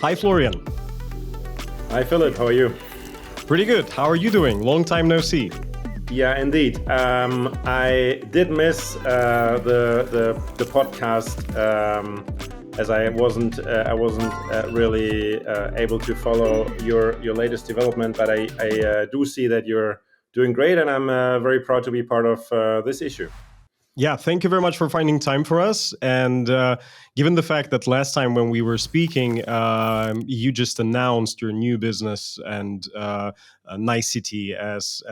Hi, Florian. Hi, Philip. How are you? Pretty good. How are you doing? Long time no see. Yeah, indeed. I did miss the podcast as I wasn't really able to follow your latest development, but I do see that you're doing great, and I'm very proud to be part of this issue. Yeah, thank you very much for finding time for us. And given the fact that last time when we were speaking, you just announced your new business and Nicity as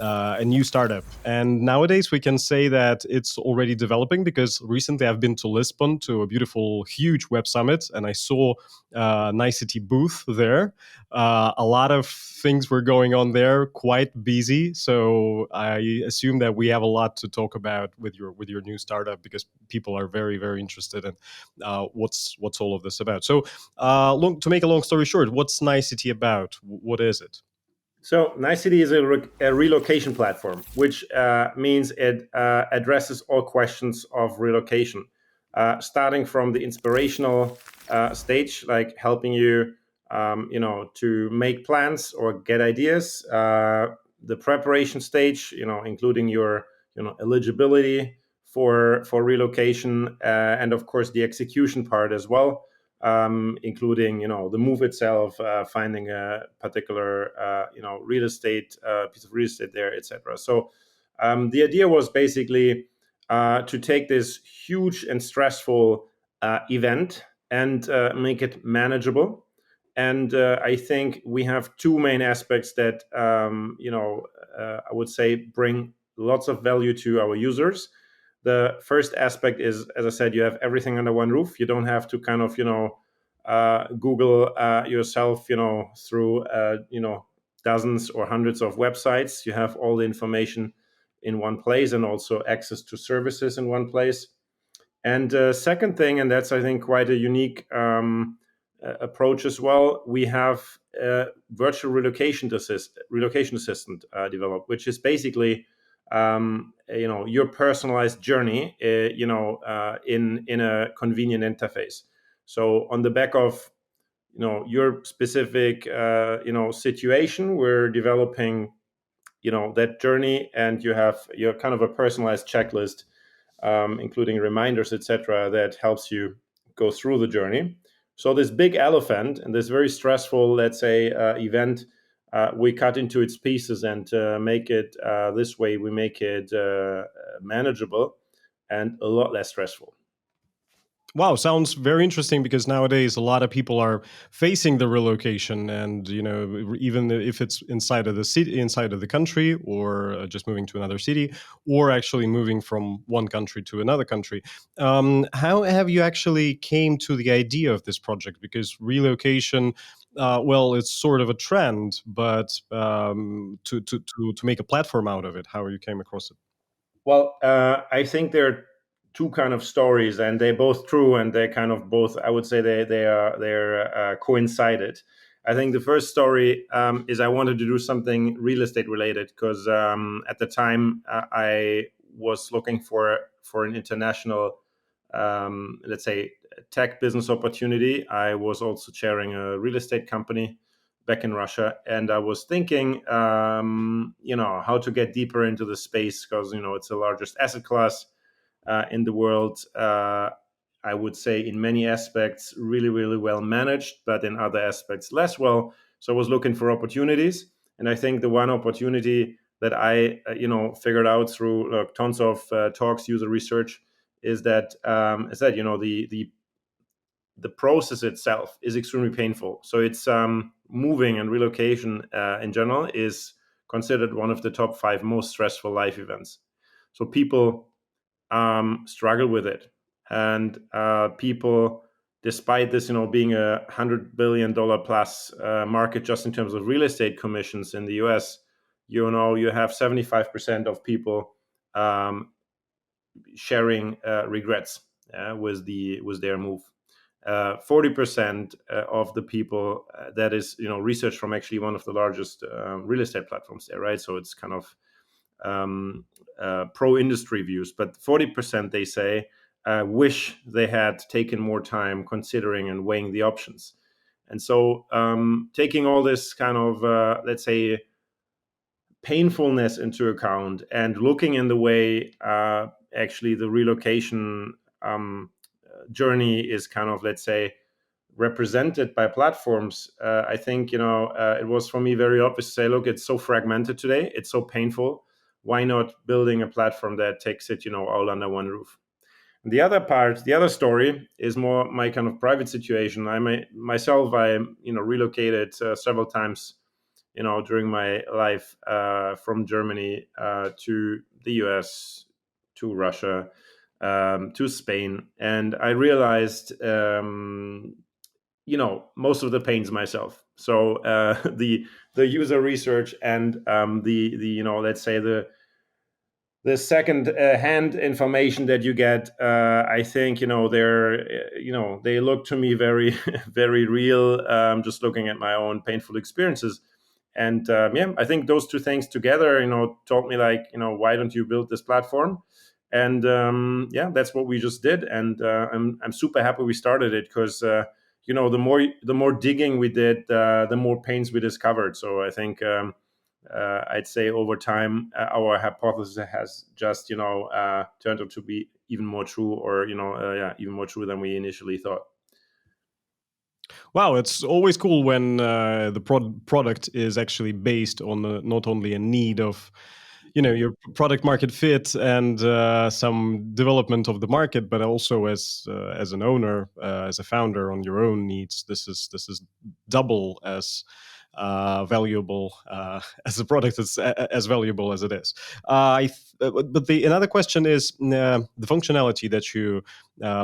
a new startup. And nowadays we can say that it's already developing because recently I've been to Lisbon to a beautiful, huge web summit, and I saw Nicity booth there. A lot of things were going on there, quite busy. So I assume that we have a lot to talk about with your new startup because people are very very interested in what's all of this about. So to make a long story short, what's Nicity about? What is it? So, Nicity is a relocation platform, which means it addresses all questions of relocation, starting from the inspirational stage, like helping you, to make plans or get ideas. The preparation stage, including your, eligibility for relocation, and of course the execution part as well, including the move itself, finding a particular real estate piece of real estate there, etc. So the idea was basically to take this huge and stressful event and make it manageable. And I think we have two main aspects that I would say bring lots of value to our users. The first aspect is, as I said, you have everything under one roof. You don't have to kind of Google yourself through dozens or hundreds of websites. You have all the information in one place and also access to services in one place. And second thing, and that's I think quite a unique approach as well, we have virtual relocation assistant developed, which is basically your personalized journey, in a convenient interface. So on the back of your specific situation, we're developing that journey, and you have your kind of a personalized checklist, including reminders, etc., that helps you go through the journey. So this big elephant and this very stressful, let's say, event, we cut into its pieces and make it this way. We make it manageable and a lot less stressful. Wow, sounds very interesting because nowadays a lot of people are facing the relocation, and even if it's inside of the city, inside of the country, or just moving to another city, or actually moving from one country to another country. How have you actually came to the idea of this project? Because relocation, well, it's sort of a trend, but to make a platform out of it, how you came across it? Well, I think there are two kind of stories, and they're both true, and they kind of both. I would say they're coincided. I think the first story is I wanted to do something real estate related because at the time I was looking for an international, let's say, tech business opportunity. I was also chairing a real estate company back in Russia, and I was thinking, how to get deeper into the space because it's the largest asset class in the world. I would say in many aspects really really well managed, but in other aspects less well. So I was looking for opportunities, and I think the one opportunity that I figured out through tons of talks, user research, is that the process itself is extremely painful. So it's moving, and relocation in general is considered one of the top 5 most stressful life events. So people struggle with it, and people, despite this, being $100 billion plus market just in terms of real estate commissions in the U.S., you have 75% of people sharing regrets with their move. 40% of the people, that is research from actually one of the largest real estate platforms there, right? So it's kind of pro industry views, but 40% they say wish they had taken more time considering and weighing the options. And so, taking all this kind of, let's say, painfulness into account and looking in the way actually the relocation journey is kind of, let's say, represented by platforms, I think, it was for me very obvious to say, look, it's so fragmented today, it's so painful. Why not building a platform that takes it, all under one roof? And the other part, the other story, is more my kind of private situation. I relocated several times, during my life, from Germany to the US, to Russia, to Spain, and I realized, most of the pains myself. So the user research and the let's say the second hand information that you get, I think, they look to me very very real, just looking at my own painful experiences. And I think those two things together, taught me, like, why don't you build this platform? And that's what we just did. And I'm super happy we started it, because the more digging we did, the more pains we discovered. So I think, I'd say over time, our hypothesis has just turned out to be even more true, or even more true than we initially thought. Wow, it's always cool when the product is actually based on not only a need of, your product market fit and some development of the market, but also as an owner, as a founder, on your own needs. This is double as valuable as the product is as valuable as it is. But the another question is, the functionality that you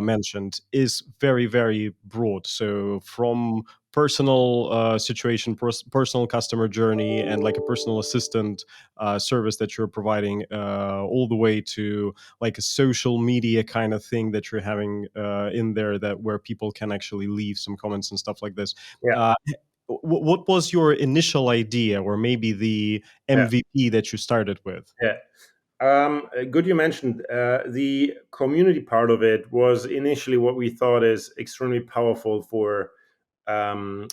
mentioned is very, very broad. So from personal situation, personal customer journey, and like a personal assistant service that you're providing, all the way to like a social media kind of thing that you're having in there, that where people can actually leave some comments and stuff like this. Yeah, Uh, what was your initial idea, or maybe the yeah, MVP that you started with? yeah. Good you mentioned the community part of it was initially what we thought is extremely powerful for the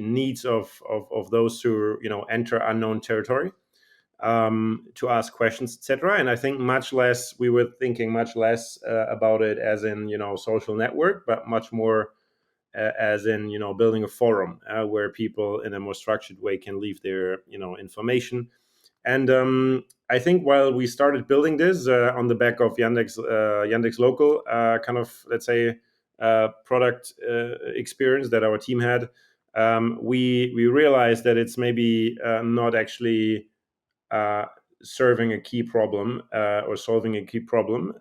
needs of those who enter unknown territory, to ask questions, etc. And I think we were thinking much less about it as in social network, but much more as in building a forum where people in a more structured way can leave their information. And I think while we started building this on the back of Yandex Local, kind of, let's say, product experience that our team had, we realized that it's maybe not actually uh, serving a key problem, or solving a key problem.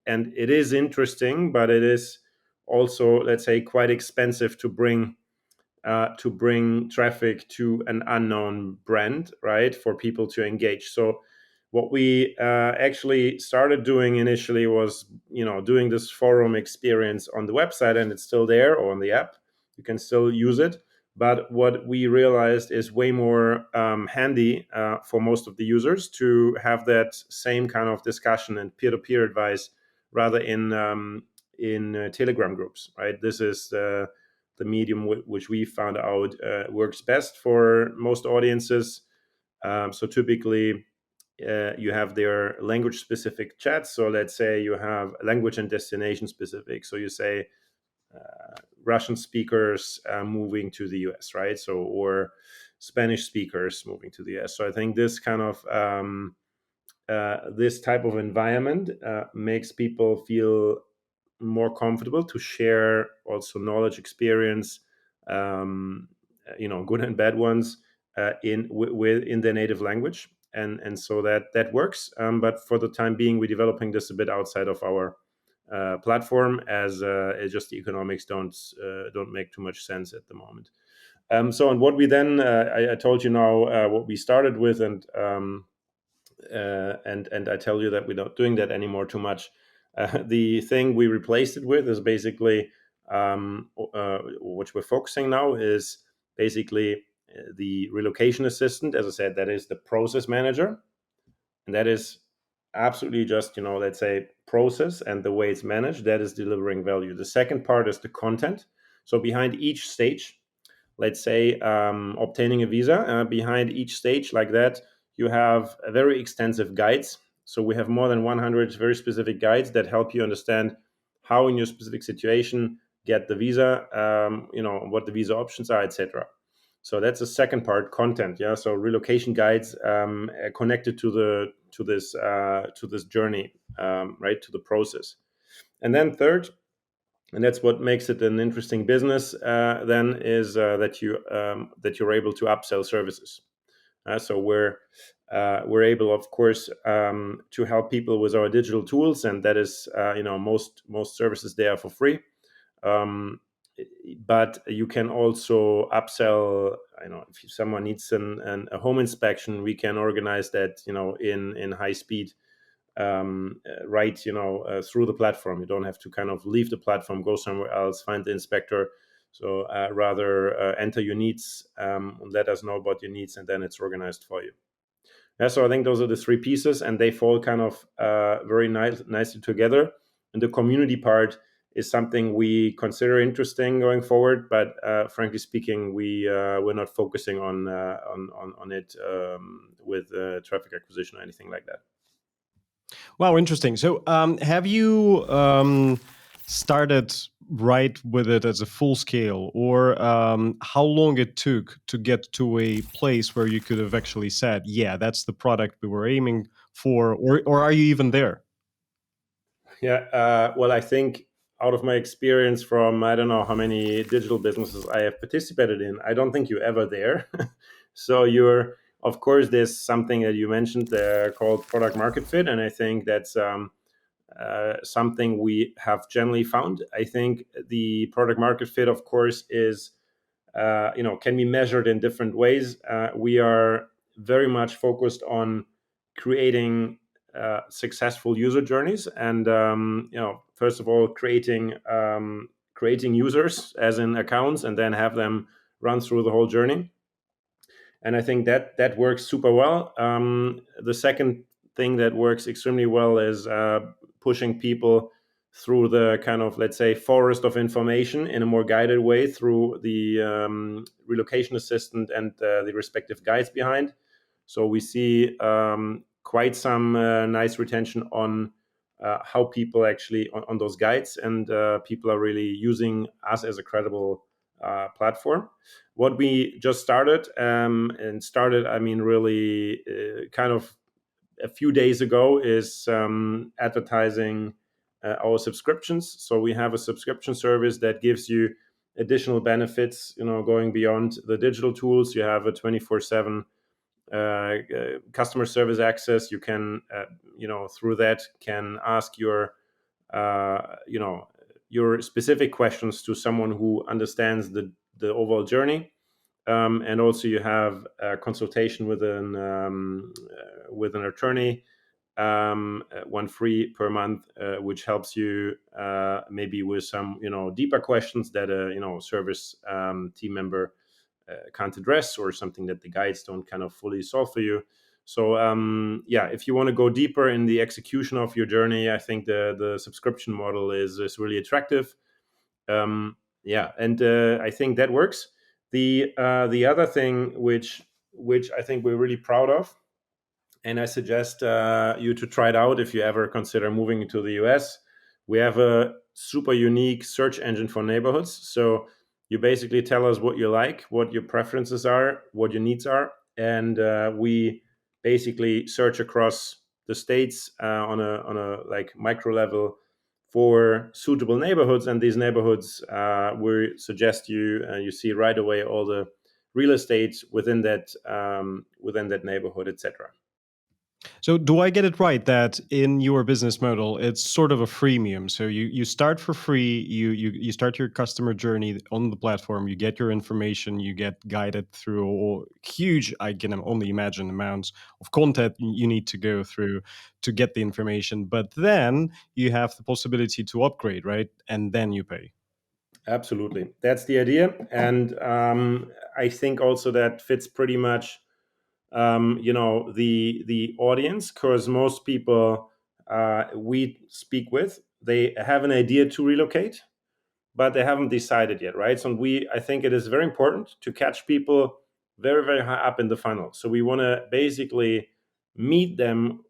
And it is interesting, but it is also, let's say, quite expensive to bring traffic to an unknown brand, right? For people to engage. So what we actually started doing initially was, doing this forum experience on the website, and it's still there, or on the app. You can still use it. But what we realized is way more handy for most of the users to have that same kind of discussion and peer-to-peer advice, rather in Telegram groups, right? This is the medium which we found out works best for most audiences. So typically, you have their language specific chats. So let's say you have language and destination specific. So you say Russian speakers moving to the US, right? So, or Spanish speakers moving to the US. So I think this kind of this type of environment makes people feel more comfortable to share also knowledge, experience, good and bad ones, in their native language, and so that works. But for the time being, we're developing this a bit outside of our platform, as it's just the economics don't make too much sense at the moment. So, and what we then, I told you now what we started with, and I tell you that we're not doing that anymore too much. The thing we replaced it with is basically, which we're focusing now, is basically the relocation assistant. As I said, that is the process manager, and that is absolutely just, let's say, process and the way it's managed that is delivering value. The second part is the content. So behind each stage, let's say obtaining a visa, behind each stage like that, you have a very extensive guides. So we have more than 100 very specific guides that help you understand how in your specific situation get the visa, what the visa options are, etc. So that's the second part, content. Yeah, so relocation guides connected to this journey, right, to the process. And then third, and that's what makes it an interesting business, then is that you're able to upsell services. So we're able, of course, to help people with our digital tools, and that is most services they are for free. Um, but you can also upsell. If someone needs a home inspection, we can organize that in high speed, right, through the platform. You don't have to kind of leave the platform, go somewhere else, find the inspector. So rather enter your needs, let us know about your needs, and then it's organized for you. Yeah, so I think those are the three pieces, and they fall kind of very nicely together. And the community part is something we consider interesting going forward, but frankly speaking, we're not focusing on it with traffic acquisition or anything like that. Wow, interesting. So, have you started right with it as a full scale, or how long it took to get to a place where you could have actually said, "Yeah, that's the product we were aiming for," or are you even there? Yeah, well, I think out of my experience from I don't know how many digital businesses I have participated in, I don't think you're ever there. So of course, there's something that you mentioned there called product market fit, and I think that's something we have generally found. I think the product market fit, of course, is can be measured in different ways. We are very much focused on creating successful user journeys, and first of all, creating users as in accounts, and then have them run through the whole journey. And I think that works super well. The second thing that works extremely well is pushing people through the kind of, let's say, forest of information in a more guided way through the relocation assistant and the respective guides behind. So we see quite some nice retention on how people actually on those guides, and people are really using us as a credible platform. What we just started, I mean, really kind of a few days ago, is advertising our subscriptions. So we have a subscription service that gives you additional benefits, going beyond the digital tools. You have a 24/7 customer service access. You can, through that, can ask your specific questions to someone who understands the overall journey. And also, you have a consultation with an attorney, one free per month, which helps you maybe with some deeper questions that a service team member can't address, or something that the guides don't kind of fully solve for you. So yeah, if you want to go deeper in the execution of your journey, I think the subscription model is really attractive. Yeah, and I think that works. The other thing which I think we're really proud of, and I suggest you to try it out if you ever consider moving to the US. We have a super unique search engine for neighborhoods. So you basically tell us what you like, what your preferences are, what your needs are, and we basically search across the states on a like micro level for suitable neighborhoods. And these neighborhoods, we suggest you see right away all the real estate within that neighborhood, etc. So, do I get it right that in your business model, it's sort of a freemium? So you start for free, you start your customer journey on the platform, you get your information, you get guided through huge, I can only imagine, amounts of content you need to go through to get the information. But then you have the possibility to upgrade, right? And then you pay. Absolutely, that's the idea, and I think also that fits pretty much the audience, because most people we speak with, they have an idea to relocate, but they haven't decided yet, right? So I think it is very important to catch people very, very high up in the funnel. So we want to basically meet them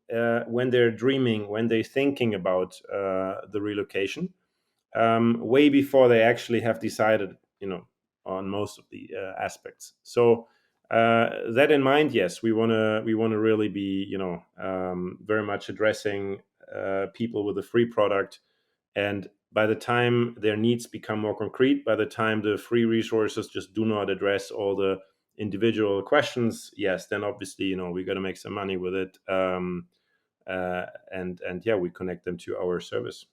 when they're dreaming, when they're thinking about the relocation, way before they actually have decided, on most of the aspects. So that in mind, yes, we want to really be, very much addressing people with a free product. And by the time their needs become more concrete, by the time the free resources just do not address all the individual questions, yes, then obviously, we got to make some money with it. And yeah, we connect them to our service.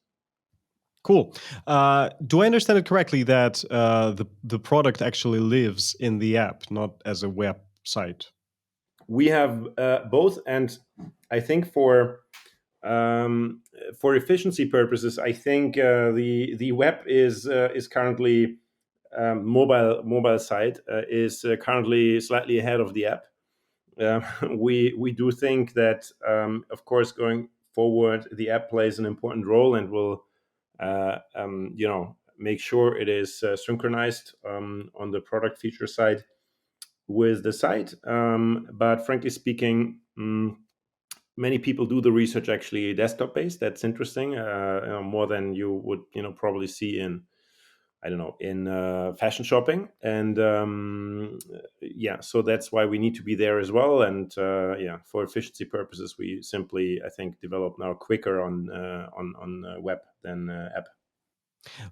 Cool. Do I understand it correctly that the product actually lives in the app, not as a website? We have both, and I think for efficiency purposes, I think the web is currently mobile site is currently slightly ahead of the app. Uh, we do think that, of course, going forward, the app plays an important role and will make sure it is synchronized on the product feature side with the site. But frankly speaking, many people do the research actually desktop based. That's interesting, more than you would probably see in, I don't know, in fashion shopping. And yeah, so that's why we need to be there as well. And yeah, for efficiency purposes, we simply, I think, develop now quicker on web than app.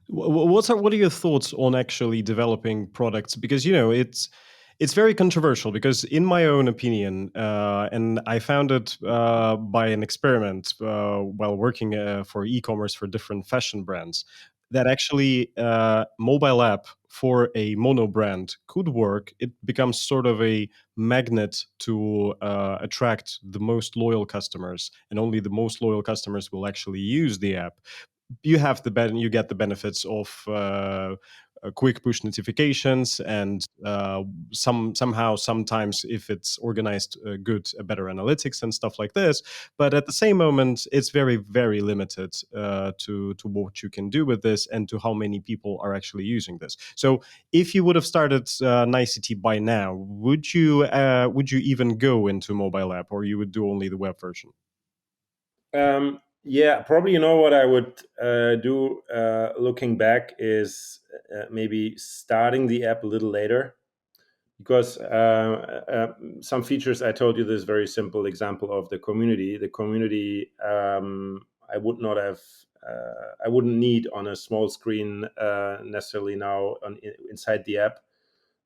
What are your thoughts on actually developing products? Because it's very controversial. Because in my own opinion, and I found it by an experiment while working for e-commerce for different fashion brands, that actually mobile app for a mono brand could work. It becomes sort of a magnet to attract the most loyal customers, and only the most loyal customers will actually use the app. You get the benefits of quick push notifications, and somehow sometimes, if it's organized good, better analytics and stuff like this. But at the same moment, it's very, very limited to what you can do with this and to how many people are actually using this. So if you would have started Nicity by now, would you even go into mobile app, or you would do only the web version? Yeah, probably. You know what I would do, looking back, is maybe starting the app a little later, because some features, I told you this very simple example of the community. The community, I would not have, I wouldn't need on a small screen necessarily now inside the app.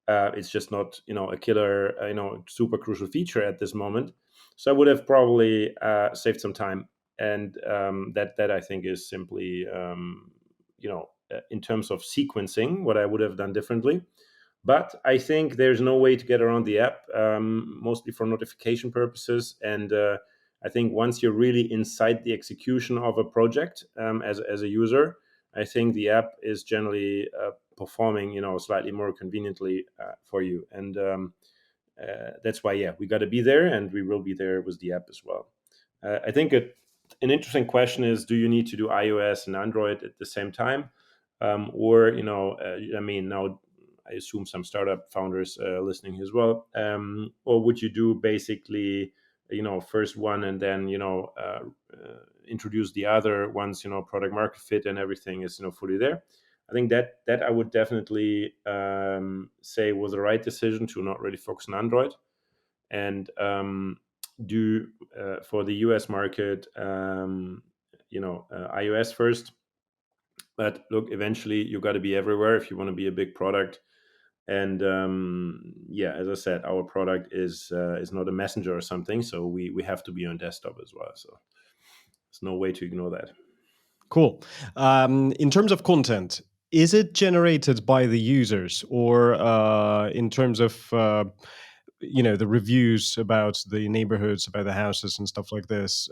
It's just not, a killer, super crucial feature at this moment. So I would have probably saved some time, and that I think is simply, in terms of sequencing, what I would have done differently. But I think there's no way to get around the app, mostly for notification purposes. And I think once you're really inside the execution of a project, as a user, I think the app is generally performing, slightly more conveniently for you. And that's why, yeah, we got to be there, and we will be there with the app as well. I think an interesting question is, do you need to do iOS and Android at the same time? Or, I mean, now I assume some startup founders listening as well. Or would you do basically, first one and then, introduce the other once, product market fit and everything is, fully there? I think that I would definitely say was the right decision to not really focus on Android, and do for the US market, iOS first. But look, eventually you got to be everywhere if you want to be a big product. And yeah, as I said, our product is not a messenger or something, so we have to be on desktop as well. So there's no way to ignore that. Cool. In terms of content, is it generated by the users, or in terms of the reviews about the neighborhoods, about the houses and stuff like this?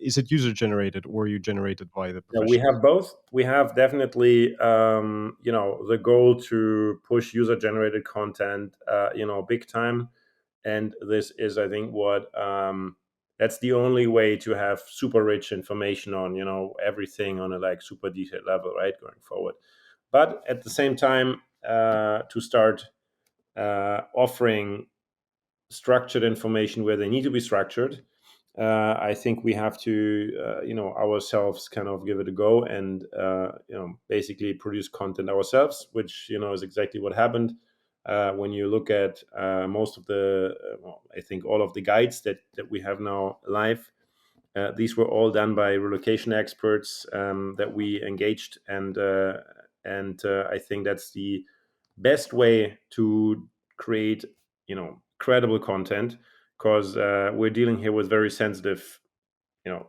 Is it user generated, or are you generated by the Yeah, we professionals? have both. We have definitely, the goal to push user generated content, big time. And this is, I think, what that's the only way to have super rich information on, everything on a like super detailed level, right, going forward. But at the same time, to start offering structured information where they need to be structured, I think we have to, ourselves kind of give it a go and, basically produce content ourselves, which, is exactly what happened. When you look at most of the, I think all of the guides that we have now live, these were all done by relocation experts that we engaged, and I think that's the best way to create, credible content, because we're dealing here with very sensitive,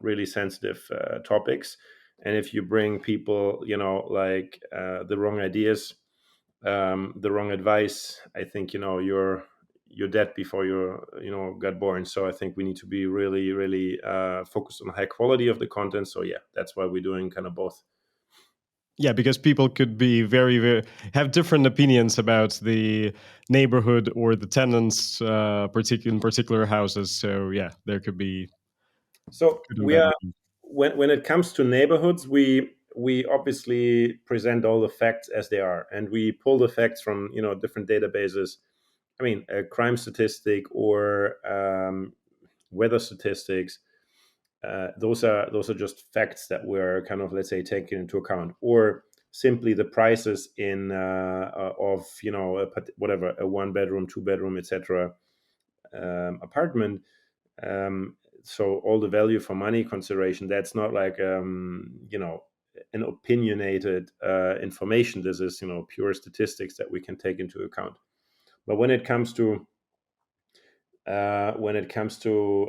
really sensitive topics. And if you bring people, like the wrong ideas, the wrong advice, I think, you're dead before you're, got born. So I think we need to be really, really focused on the high quality of the content. So yeah, that's why we're doing kind of both. Yeah, because people could be very, very have different opinions about the neighborhood or the tenants, in particular houses. So yeah, there could be So good and we bad are, opinions. when it comes to neighborhoods, we obviously present all the facts as they are, and we pull the facts from, different databases. I mean, crime statistic or weather statistics. Those are just facts that we're kind of, let's say, taking into account, or simply the prices in of, whatever, a one bedroom, two bedroom, etc. Apartment. um, so all the value for money consideration, that's not like, an opinionated information. This is, pure statistics that we can take into account. But when it comes to,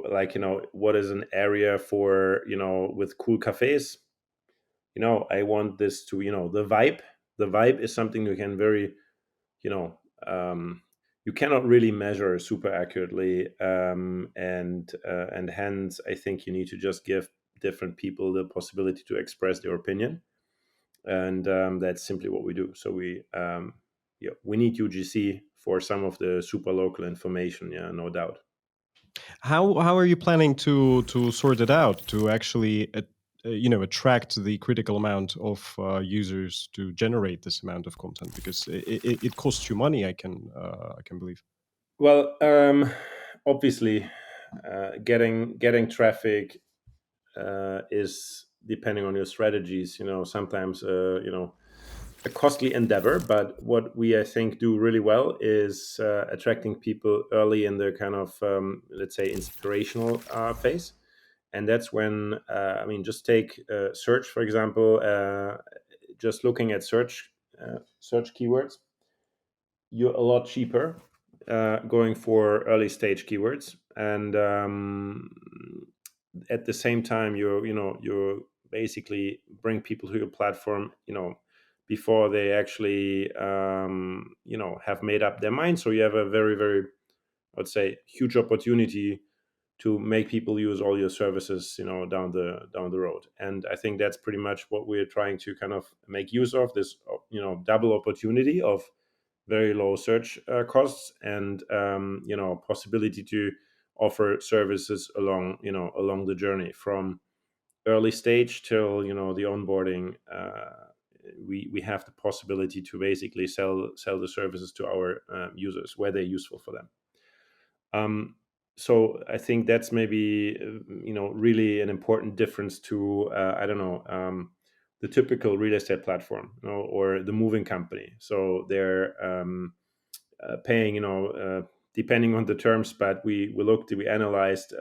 like, what is an area for, with cool cafes, I want this to, the vibe is something you can very, you know you cannot really measure super accurately, and hence I think you need to just give different people the possibility to express their opinion. And that's simply what we do. So we need UGC for some of the super local information, yeah, no doubt. How are you planning to sort it out to actually attract the critical amount of users to generate this amount of content? Because it costs you money. I can believe. Well, obviously, getting traffic is depending on your strategies. Sometimes, a costly endeavor. But what we, I think, do really well is attracting people early in their kind of, let's say, inspirational phase. And that's when, I mean, just take search, for example. Just looking at search keywords, you're a lot cheaper going for early stage keywords. And at the same time, you basically bring people to your platform, before they actually, have made up their mind. So you have a very, very, I would say, huge opportunity to make people use all your services, down the road. And I think that's pretty much what we're trying to kind of make use of, this, double opportunity of very low search costs, and, possibility to offer services along the journey from early stage till, the onboarding. We have the possibility to basically sell the services to our users where they're useful for them. So I think that's maybe, really an important difference to, I don't know, the typical real estate platform, or the moving company. So they're paying, depending on the terms, but we analyzed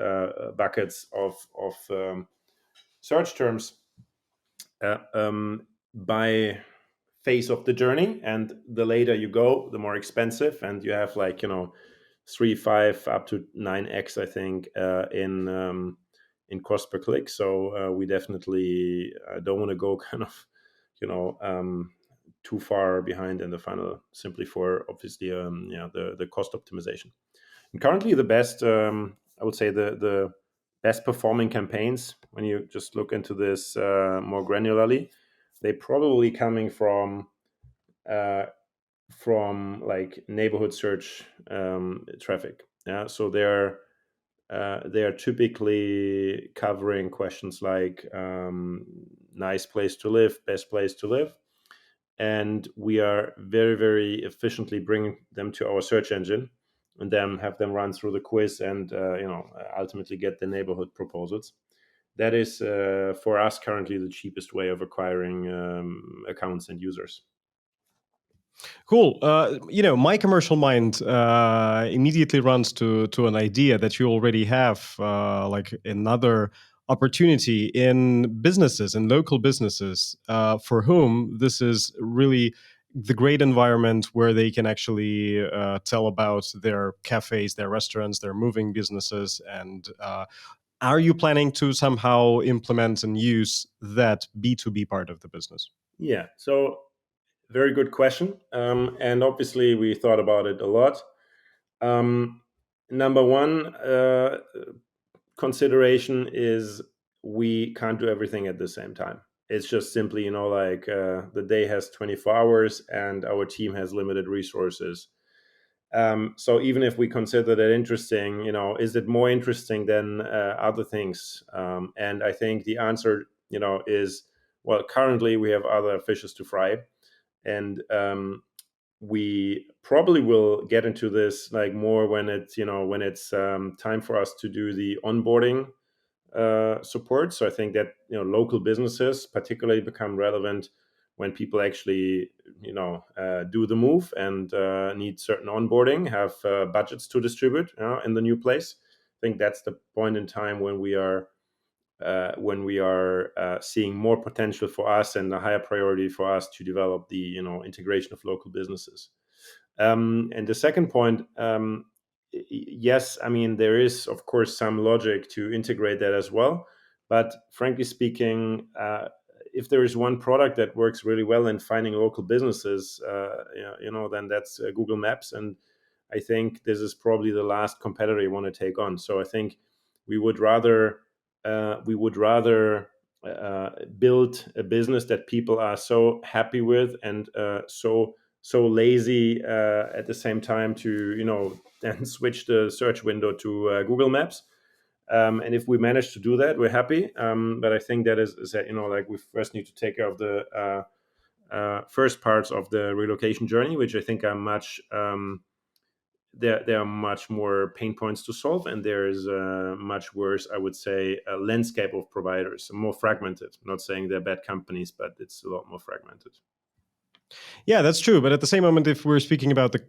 buckets of search terms by phase of the journey, and the later you go, the more expensive, and you have, like, 3, 5, up to 9x, I think, in cost per click. So we definitely don't want to go kind of, you know too far behind in the funnel, simply for, obviously, the cost optimization. And currently, the best, I would say, the best performing campaigns, when you just look into this more granularly, they probably coming uh, from like neighborhood search traffic. Yeah, so they are typically covering questions like nice place to live, best place to live, and we are very very efficiently bringing them to our search engine, and then have them run through the quiz and ultimately get the neighborhood proposals. That is for us currently the cheapest way of acquiring accounts and users. Cool. My commercial mind immediately runs to an idea that you already have, like another opportunity in businesses, in local businesses, for whom this is really the great environment where they can actually tell about their cafes, their restaurants, their moving businesses, and are you planning to somehow implement and use that B2B part of the business? Yeah, so very good question, and obviously we thought about it a lot. um, Number one consideration is we can't do everything at the same time. It's just simply, like the day has 24 hours and our team has limited resources. So even if we consider that interesting, is it more interesting than other things? And I think the answer, is, well, currently we have other fishes to fry, and we probably will get into this like more when it's time for us to do the onboarding support. So I think that local businesses particularly become relevant when people actually do the move and need certain onboarding, have budgets to distribute in the new place. I think that's the point in time when we are seeing more potential for us and a higher priority for us to develop the integration of local businesses. And the second point, yes, I mean, there is, of course, some logic to integrate that as well. But frankly speaking, if there is one product that works really well in finding local businesses, then that's Google Maps. And I think this is probably the last competitor you want to take on. So I think we would rather build a business that people are so happy with and so lazy at the same time to then switch the search window to Google Maps. And if we manage to do that, we're happy. But I think that is that like we first need to take care of the first parts of the relocation journey, which I think are much there are much more pain points to solve, and there is a much worse, I would say, a landscape of providers, more fragmented. I'm not saying they're bad companies, but it's a lot more fragmented. Yeah, that's true. But at the same moment, if we're speaking about the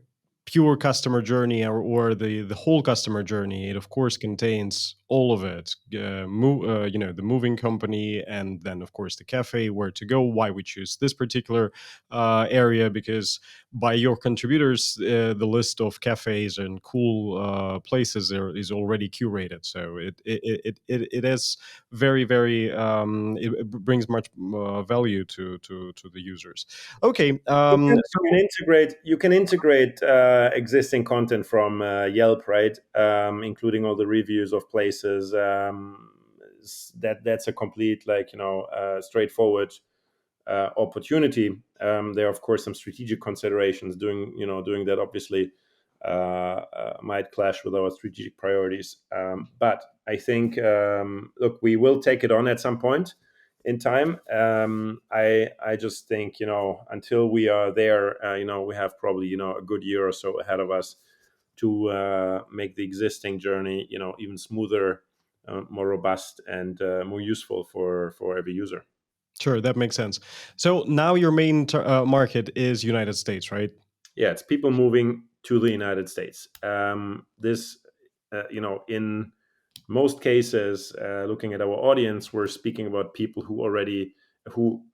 pure customer journey or the whole customer journey, it of course contains all of it. The moving company, and then of course the cafe, where to go, why we choose this particular area, because by your contributors, the list of cafes and cool places is already curated. So it is very very it brings much value to the users. Okay. You can integrate existing content from Yelp, right? Including all the reviews of places. That's a complete, like, straightforward opportunity. There are of course some strategic considerations. Doing that obviously might clash with our strategic priorities. But I think, look, we will take it on at some point in time. I just think, until we are there, we have probably a good year or so ahead of us to make the existing journey even smoother, more robust, and more useful for every user. Sure, that makes sense. So now your main market is United States, right? Yeah, it's people moving to the United States. This, in most cases, looking at our audience, we're speaking about people who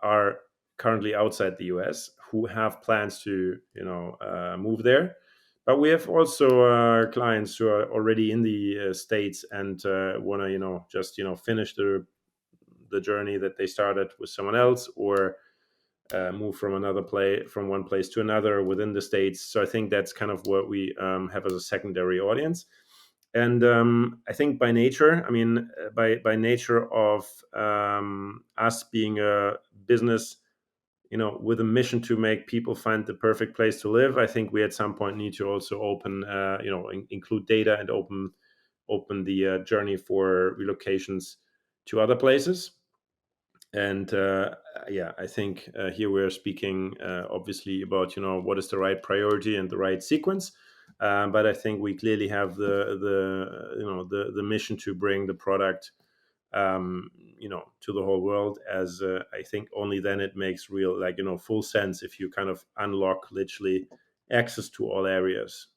are currently outside the US, who have plans to, move there. But we have also clients who are already in the states and want to, just finish the journey that they started with someone else, or move from one place to another within the states. So I think that's kind of what we have as a secondary audience. And I think by nature, I mean, by nature of us being a business, with a mission to make people find the perfect place to live, I think we at some point need to also open, include data and open the journey for relocations to other places. And yeah, I think here we're speaking obviously about what is the right priority and the right sequence. But I think we clearly have the mission to bring the product to the whole world. As I think only then it makes real, full sense if you kind of unlock literally access to all areas.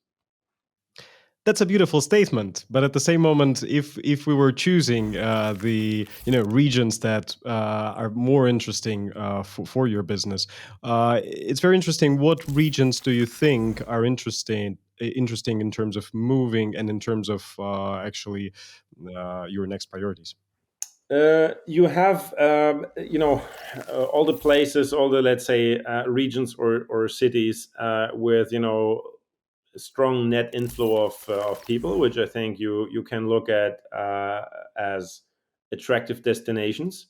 That's a beautiful statement, but at the same moment, if we were choosing the regions that are more interesting for your business, it's very interesting. What regions do you think are interesting in terms of moving and in terms of actually your next priorities? You have, all the places, all the, let's say, regions or cities with, a strong net inflow of people, which I think you can look at as attractive destinations.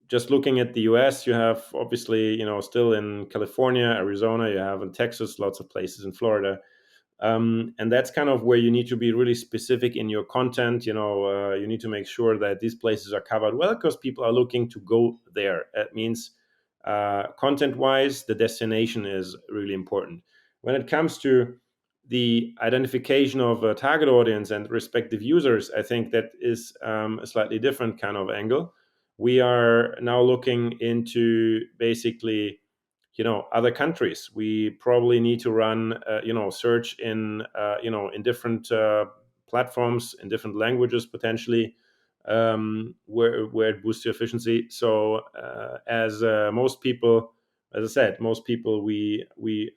Just looking at the US, you have obviously, still in California, Arizona, you have in Texas, lots of places in Florida. And that's kind of where you need to be really specific in your content. You need to make sure that these places are covered well because people are looking to go there. That means content wise, the destination is really important. When it comes to the identification of a target audience and respective users, I think that is a slightly different kind of angle. We are now looking into basically other countries. We probably need to run search in in different platforms in different languages potentially, where it boosts your efficiency. So as most people, as I said, most people we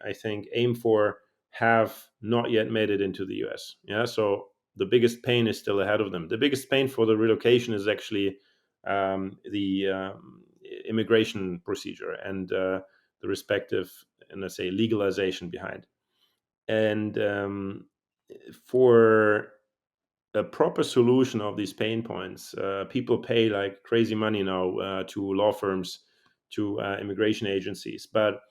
I think aim for have not yet made it into the US. Yeah, so the biggest pain is still ahead of them. The biggest pain for the relocation is actually the immigration procedure and the respective, and let's say, legalization behind. And for a proper solution of these pain points, people pay like crazy money now to law firms, to immigration agencies, but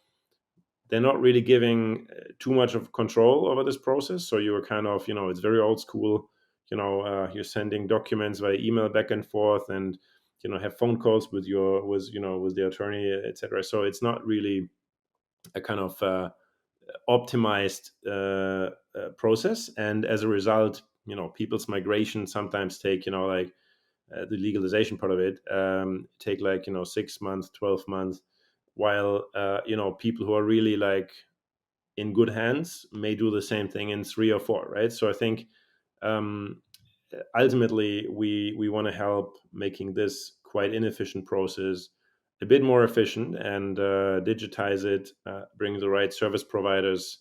they're not really giving too much of control over this process. So you're kind of, it's very old school. You're sending documents via email back and forth, and have phone calls with with the attorney, etc. So it's not really a kind of optimized process, and as a result, people's migration sometimes take the legalization part of it take like 6 months, 12 months, while people who are really like in good hands may do the same thing in 3 or 4, right? So I think um, ultimately we want to help making this quite inefficient process a bit more efficient, and digitize it, bring the right service providers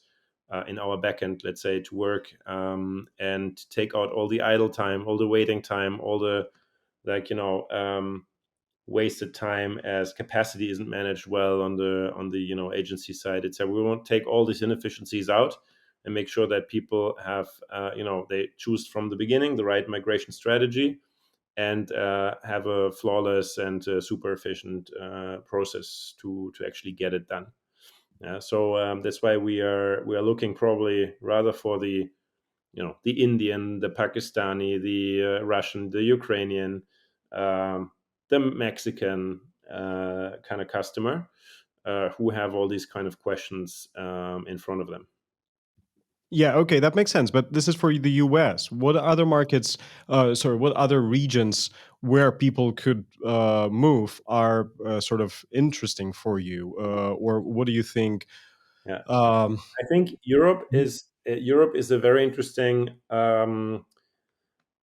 in our backend, let's say, to work, and take out all the idle time, all the waiting time, all the like wasted time as capacity isn't managed well on the agency side, etc. We want to take all these inefficiencies out and make sure that people have they choose from the beginning the right migration strategy, and have a flawless and super efficient process to actually get it done. So that's why we are looking probably rather for the Indian, the Pakistani, the Russian, the Ukrainian, um, the Mexican kind of customer who have all these kind of questions in front of them. Yeah, okay, that makes sense. But this is for the US. What other markets, sorry, what other regions where people could move are sort of interesting for you? Or what do you think? Yeah, Um, I think Europe is a very interesting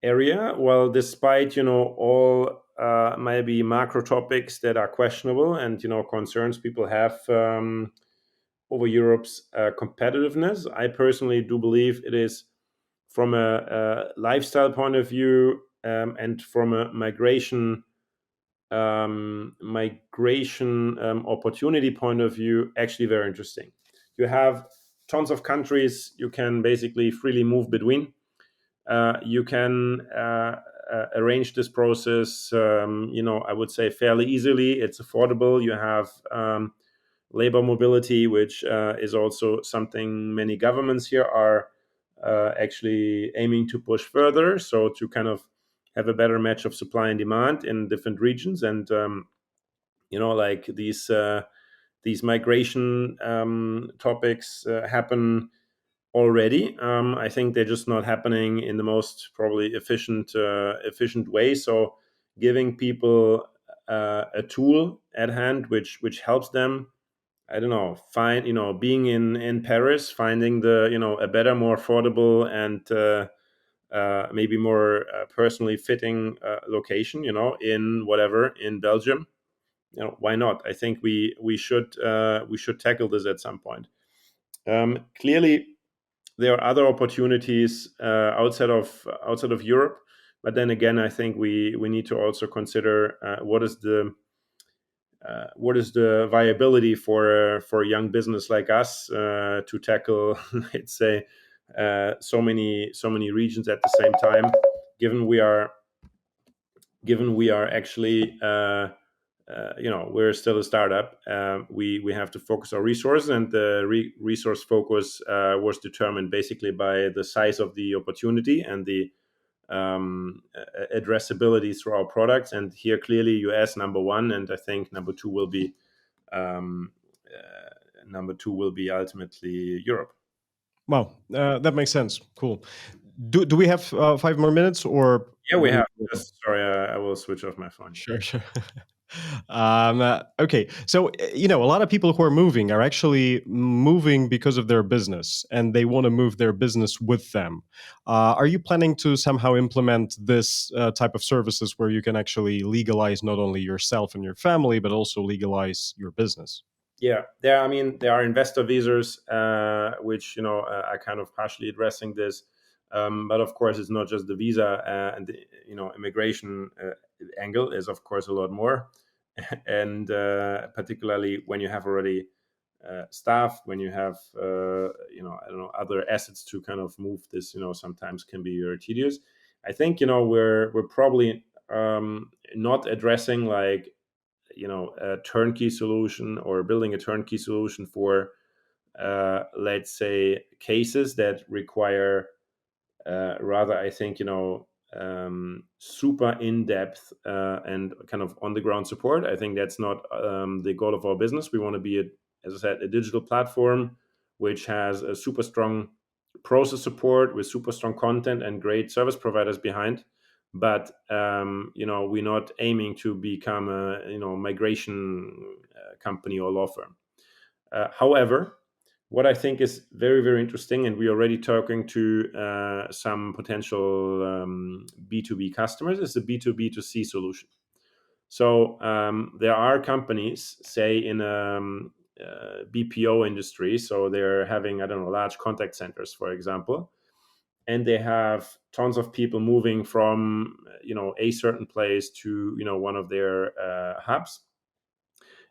area. Well, despite all maybe macro topics that are questionable, and concerns people have over Europe's competitiveness, I personally do believe it is, from a lifestyle point of view, and from a migration opportunity point of view, actually very interesting. You have tons of countries you can basically freely move between. You can arrange this process, I would say fairly easily. It's affordable. You have labor mobility, which is also something many governments here are actually aiming to push further. So to kind of have a better match of supply and demand in different regions, and like these migration topics happen already. I think they're just not happening in the most probably efficient way. So giving people a tool at hand which helps them, I don't know, find, being in Paris, finding a better, more affordable, and maybe more personally fitting location, in whatever, in Belgium. Why not? I think we should tackle this at some point. Clearly, there are other opportunities outside of Europe, but then again, I think we need to also consider what is the viability for a young business like us to tackle, let's say, so many regions at the same time. Given we are actually we're still a startup. We have to focus our resources, and the resource focus was determined basically by the size of the opportunity and the addressability through our products. And here, clearly, US number one, and I think um, number two will be ultimately Europe. Wow, that makes sense. Cool. Do we have 5 more minutes, or Yeah, we have. Sorry, I will switch off my phone. Sure, sure. Okay, so a lot of people who are moving are actually moving because of their business, and they want to move their business with them. Are you planning to somehow implement this type of services where you can actually legalize not only yourself and your family, but also legalize your business? Yeah, there are investor visas, which are kind of partially addressing this. But of course, it's not just the visa, and the immigration angle is of course a lot more, and particularly when you have already staff, when you have I don't know, other assets to kind of move this, sometimes can be very tedious. I think we're probably not addressing like a turnkey solution, or building a turnkey solution for let's say cases that require rather, I think, super in-depth and kind of on-the-ground support. I think that's not the goal of our business. We want to be, as I said, a digital platform which has a super strong process support with super strong content and great service providers behind. But we're not aiming to become a migration company or law firm. However, what I think is very, very interesting, and we're already talking to some potential B2B customers, is the B2B2C solution. So there are companies, say in BPO industry, so they're having, I don't know, large contact centers, for example, and they have tons of people moving from a certain place to one of their hubs,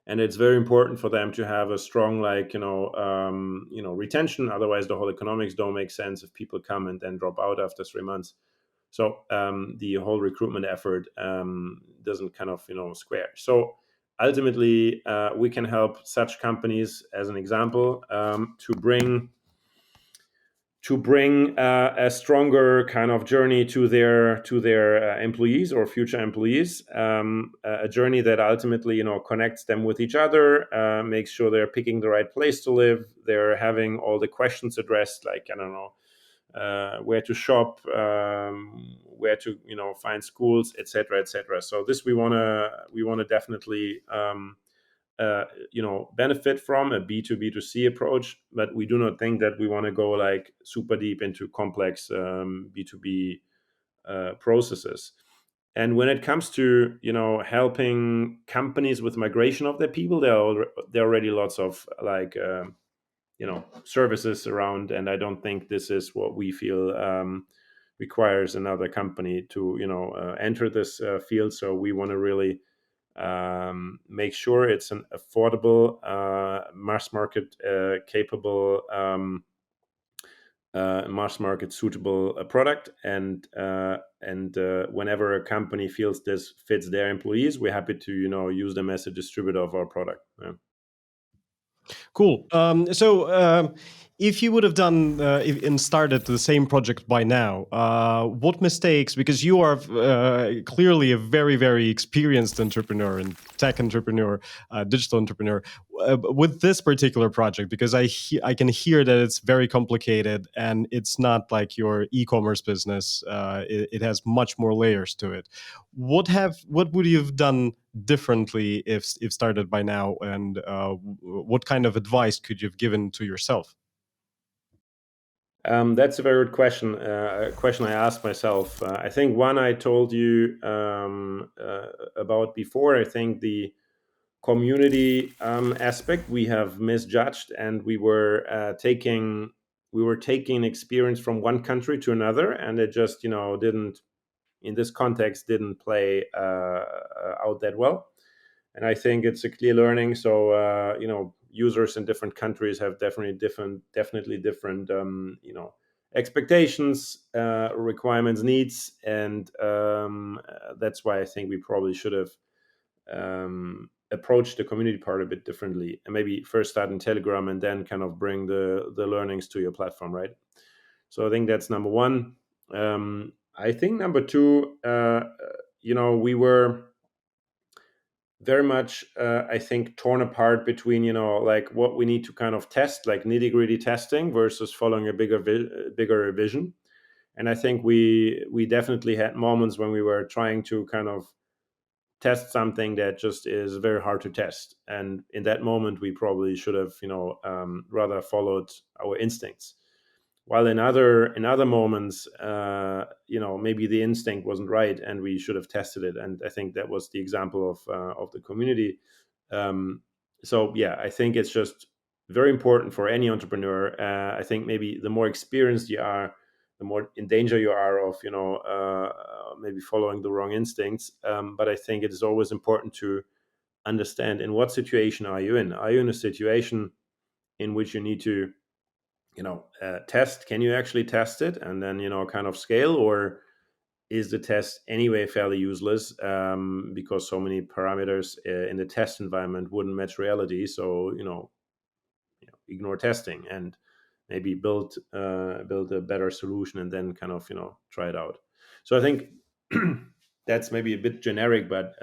and it's very important for them to have a strong retention. Otherwise, the whole economics don't make sense if people come and then drop out after 3 months. So the whole recruitment effort doesn't kind of square. So ultimately, we can help such companies, as an example, to bring a stronger kind of journey to their employees or future employees, a journey that ultimately connects them with each other, makes sure they're picking the right place to live, they're having all the questions addressed, like, I don't know, where to shop, where to find schools, etc., etc. So this we want to definitely benefit from a B2B2C approach, but we do not think that we want to go like super deep into complex B2B processes. And when it comes to helping companies with migration of their people, there are already lots of like services around, and I don't think this is what we feel requires another company to enter this field. So we want to really make sure it's an affordable, mass market capable mass market suitable product, and whenever a company feels this fits their employees, we're happy to use them as a distributor of our product. Yeah. Cool. If you would have done and started the same project by now, what mistakes? Because you are clearly a very, very experienced entrepreneur and tech entrepreneur, digital entrepreneur. With this particular project, because I can hear that it's very complicated and it's not like your e-commerce business. It has much more layers to it. What would you have done differently if started by now, and what kind of advice could you have given to yourself? That's a very good question. A question I asked myself. I think one I told you about before. I think the community aspect we have misjudged, and we were taking experience from one country to another, and it just didn't, in this context, didn't play out that well. And I think it's a clear learning. So users in different countries have definitely different expectations, requirements, needs, and that's why I think we probably should have approached the community part a bit differently, and maybe first start in Telegram and then kind of bring the learnings to your platform, right? So I think that's number one. I think number two, we were very much, I think, torn apart between like what we need to kind of test, like nitty gritty testing, versus following a bigger vision. And I think we definitely had moments when we were trying to kind of test something that just is very hard to test, and in that moment we probably should have rather followed our instincts. While in other moments, maybe the instinct wasn't right and we should have tested it. And I think that was the example of the community. So yeah, I think it's just very important for any entrepreneur. I think maybe the more experienced you are, the more in danger you are of maybe following the wrong instincts. But I think it is always important to understand, in what situation are you in. Are you in a situation in which you need to test? Can you actually test it and then kind of scale? Or is the test anyway fairly useless, because so many parameters in the test environment wouldn't match reality? So ignore testing and maybe build a better solution, and then kind of try it out. So I think that's maybe a bit generic, but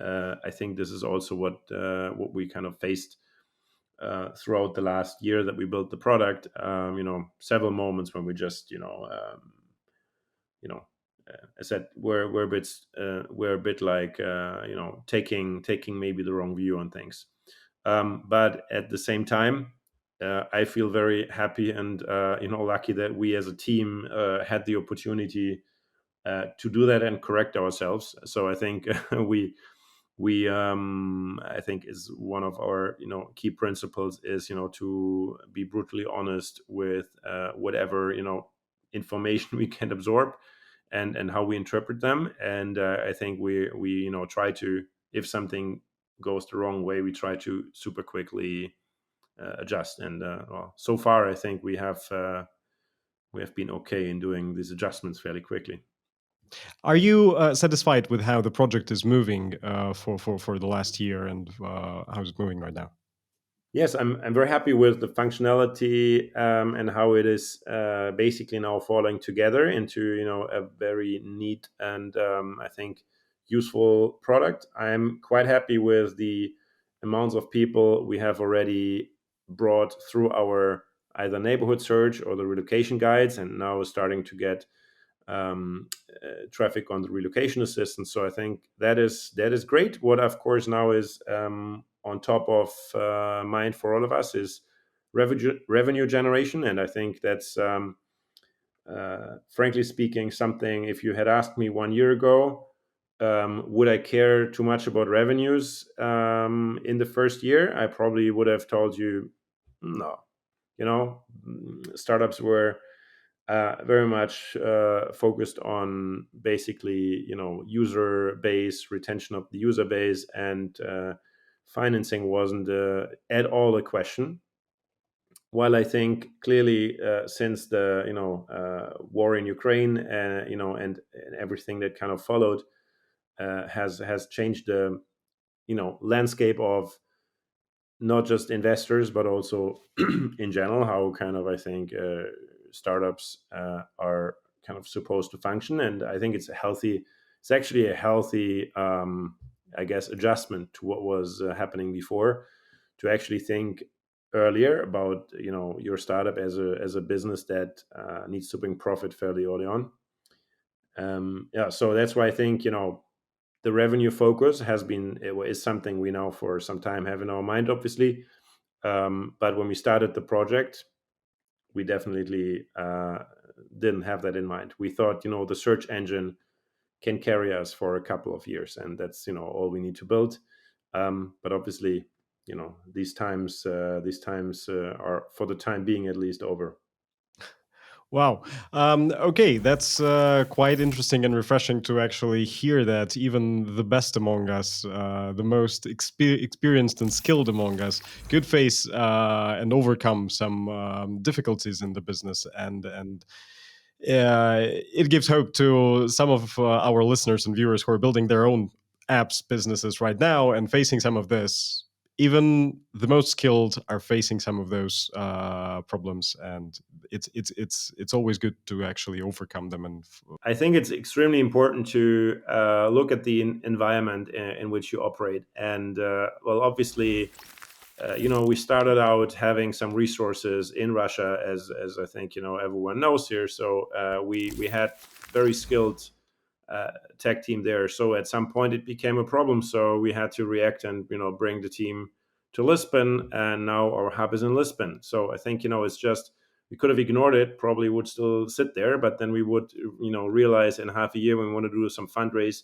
I think this is also what we kind of faced throughout the last year that we built the product. Several moments when we just you know I said we're a bit like taking maybe the wrong view on things. But at the same time, I feel very happy and lucky that we as a team had the opportunity to do that and correct ourselves. So I think we I think is one of our key principles is to be brutally honest with whatever information we can absorb, and how we interpret them. And I think we try to, if something goes the wrong way, we try to super quickly adjust. And well, so far I think we have been okay in doing these adjustments fairly quickly. Are you satisfied with how the project is moving for the last year, and how's it moving right now? Yes, I'm very happy with the functionality, and how it is basically now falling together into a very neat and I think useful product. I'm quite happy with the amounts of people we have already brought through our either neighborhood search or the relocation guides, and now starting to get traffic on the relocation assistance. So I think that is great. What of course now is on top of mind for all of us is revenue generation, and I think that's frankly speaking something. If you had asked me 1 year ago, would I care too much about revenues in the first year, I probably would have told you no. Startups were very much focused on basically user base, retention of the user base, and financing wasn't at all a question. while I think clearly since the war in Ukraine, and everything that kind of followed has changed the landscape of not just investors but also in general how kind of I think startups are kind of supposed to function. And I think it's actually a healthy I guess adjustment to what was happening before, to actually think earlier about your startup as a business that needs to bring profit fairly early on. Yeah, so that's why I think the revenue focus is something we now for some time have in our mind, obviously. But when we started the project, we definitely didn't have that in mind. We thought the search engine can carry us for a couple of years, and that's all we need to build. But obviously, these times are, for the time being at least, over. Wow. Okay, that's quite interesting and refreshing to actually hear that even the best among us, the most experienced and skilled among us, could face and overcome some difficulties in the business, and it gives hope to some of our listeners and viewers who are building their own apps businesses right now and facing some of this. Even the most skilled are facing some of those problems, and it's always good to actually overcome them. And I think it's extremely important to look at the environment in which you operate. And well, obviously, we started out having some resources in Russia, as I think everyone knows here. So we had very skilled tech team there. So at some point it became a problem. So we had to react and bring the team to Lisbon, and now our hub is in Lisbon. So I think it's just, we could have ignored it, probably would still sit there, but then we would realize in half a year when we want to do some fundraise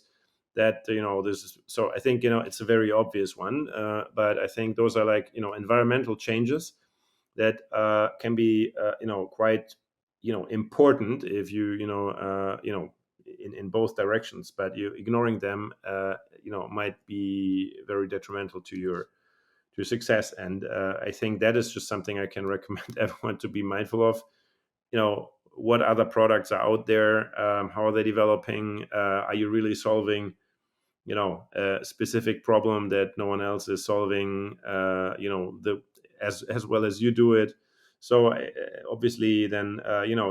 that this is, so I think it's a very obvious one, but I think those are like environmental changes that can be quite important if you in both directions, but you ignoring them might be very detrimental to your success. And I think that is just something I can recommend everyone to be mindful of. What other products are out there, how are they developing, are you really solving a specific problem that no one else is solving as well as you do it. So obviously then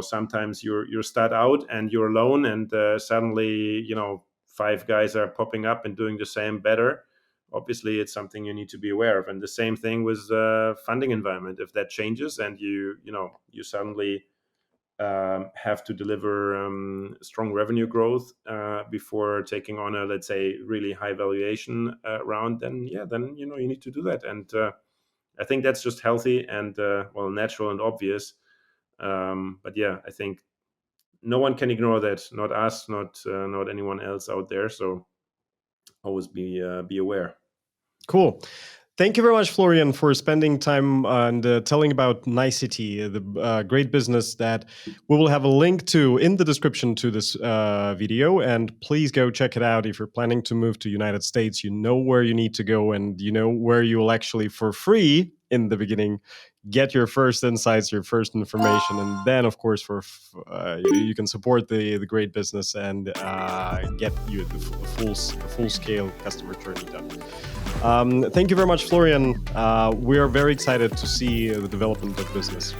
sometimes you start out and you're alone, and suddenly five guys are popping up and doing the same better. Obviously it's something you need to be aware of. And the same thing with funding environment. If that changes and you suddenly have to deliver strong revenue growth before taking on a, let's say, really high valuation round, then you need to do that. And I think that's just healthy and well, natural and obvious. But yeah, I think no one can ignore that. Not us, not anyone else out there. So always be aware. cool. Thank you very much, Florian, for spending time and telling about Nicity, the great business that we will have a link to in the description to this video. And please go check it out if you're planning to move to United States. You know where you need to go, and you know where you will actually, for free in the beginning, get your first insights, your first information, and then, of course, you can support the great business and get you the full scale customer journey done. Thank you very much, Florian. We are very excited to see the development of business.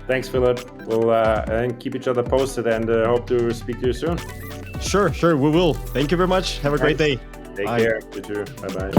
Thanks, Philip. We'll and keep each other posted, and hope to speak to you soon. Sure, we will. Thank you very much. Have a great day. Take Bye. care. You too. Bye-bye.